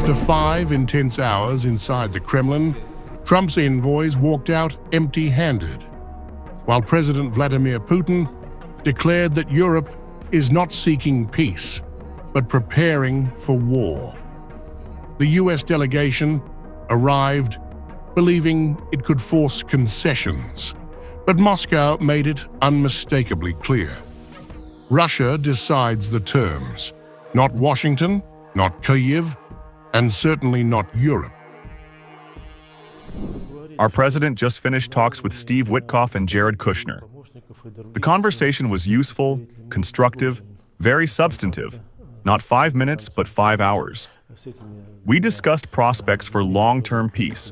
After 5 intense hours inside the Kremlin, Trump's envoys walked out empty-handed, while President Vladimir Putin declared that Europe is not seeking peace, but preparing for war. The US delegation arrived believing it could force concessions, but Moscow made it unmistakably clear. Russia decides the terms, not Washington, not Kyiv, and certainly not Europe. Our president just finished talks with Steve Witkoff and Jared Kushner. The conversation was useful, constructive, very substantive. Not 5 minutes, but 5 hours. We discussed prospects for long-term peace.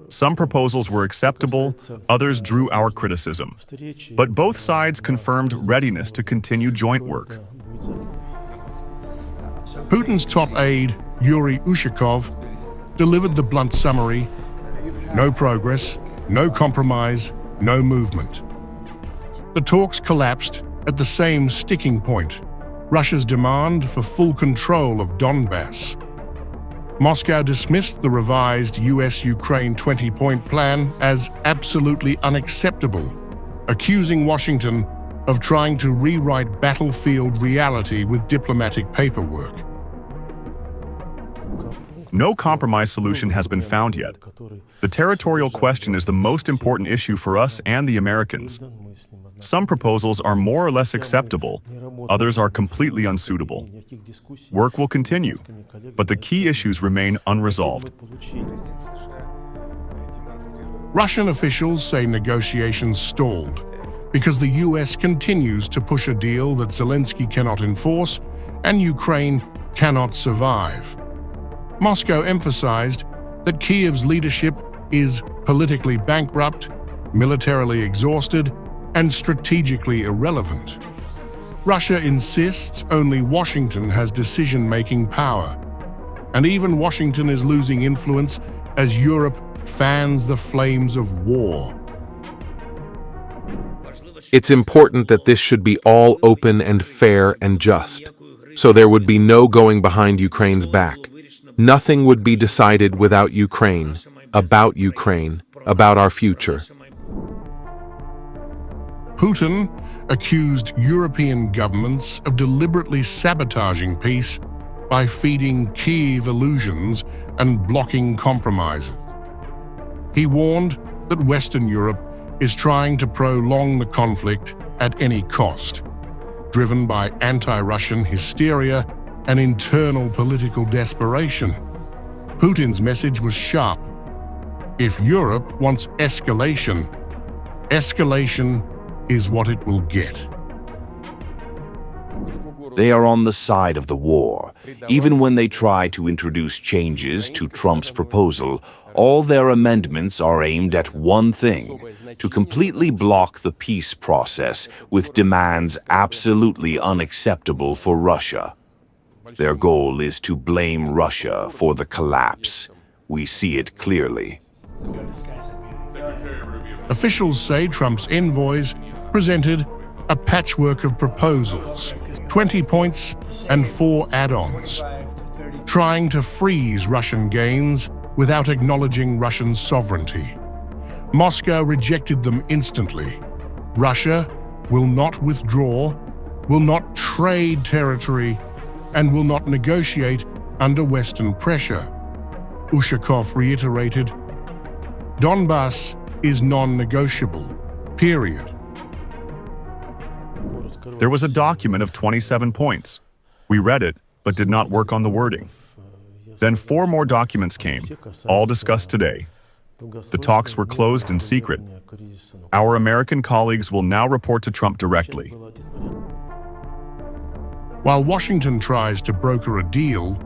Some proposals were acceptable, others drew our criticism. But both sides confirmed readiness to continue joint work. Putin's top aide, Yuri Ushakov, delivered the blunt summary: no progress, no compromise, no movement. The talks collapsed at the same sticking point: Russia's demand for full control of Donbas. Moscow dismissed the revised US-Ukraine 20-point plan as absolutely unacceptable, accusing Washington of trying to rewrite battlefield reality with diplomatic paperwork. No compromise solution has been found yet. The territorial question is the most important issue for us and the Americans. Some proposals are more or less acceptable, others are completely unsuitable. Work will continue, but the key issues remain unresolved. Russian officials say negotiations stalled because the US continues to push a deal that Zelensky cannot enforce and Ukraine cannot survive. Moscow emphasized that Kyiv's leadership is politically bankrupt, militarily exhausted, and strategically irrelevant. Russia insists only Washington has decision-making power, and even Washington is losing influence as Europe fans the flames of war. It's important that this should be all open and fair and just, so there would be no going behind Ukraine's back. Nothing would be decided without Ukraine, about our future. Putin accused European governments of deliberately sabotaging peace by feeding Kyiv illusions and blocking compromises. He warned that Western Europe is trying to prolong the conflict at any cost, driven by anti-Russian hysteria and internal political desperation. Putin's message was sharp. If Europe wants escalation, escalation is what it will get. They are on the side of the war. Even when they try to introduce changes to Trump's proposal, all their amendments are aimed at one thing: to completely block the peace process with demands absolutely unacceptable for Russia. Their goal is to blame Russia for the collapse. We see it clearly. Officials say Trump's envoys presented a patchwork of proposals, 20 points and 4 add-ons, trying to freeze Russian gains without acknowledging Russian sovereignty. Moscow rejected them instantly. Russia will not withdraw, will not trade territory, and will not negotiate under Western pressure. Ushakov reiterated, Donbas is non-negotiable, period. There was a document of 27 points. We read it, but did not work on the wording. Then 4 more documents came, all discussed today. The talks were closed in secret. Our American colleagues will now report to Trump directly. While Washington tries to broker a deal,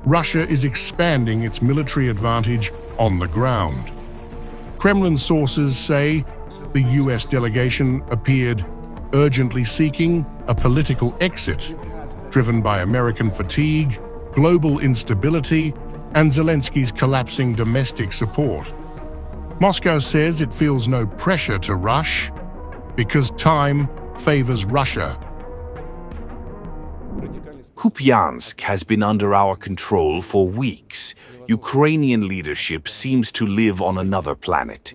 Russia is expanding its military advantage on the ground. Kremlin sources say the US delegation appeared urgently seeking a political exit, driven by American fatigue, global instability, and Zelensky's collapsing domestic support. Moscow says it feels no pressure to rush because time favors Russia. Kupiansk has been under our control for weeks. Ukrainian leadership seems to live on another planet,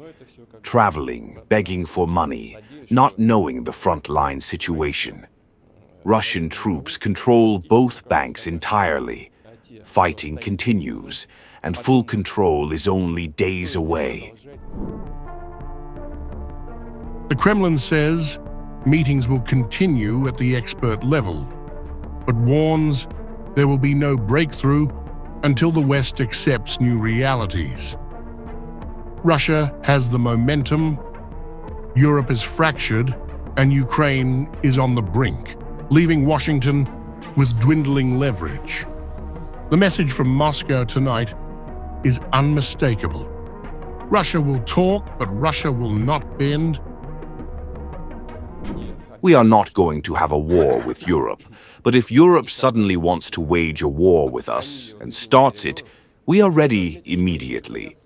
traveling, begging for money, not knowing the frontline situation. Russian troops control both banks entirely. Fighting continues, and full control is only days away. The Kremlin says meetings will continue at the expert level, but warns there will be no breakthrough until the West accepts new realities. Russia has the momentum, Europe is fractured, and Ukraine is on the brink, leaving Washington with dwindling leverage. The message from Moscow tonight is unmistakable. Russia will talk, but Russia will not bend. We are not going to have a war with Europe, but if Europe suddenly wants to wage a war with us and starts it, we are ready immediately.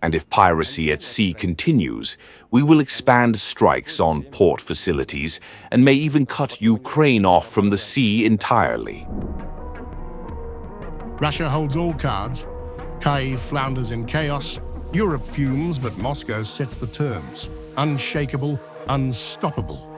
And if piracy at sea continues, we will expand strikes on port facilities and may even cut Ukraine off from the sea entirely. Russia holds all cards. Kyiv flounders in chaos. Europe fumes, but Moscow sets the terms. Unshakable, unstoppable.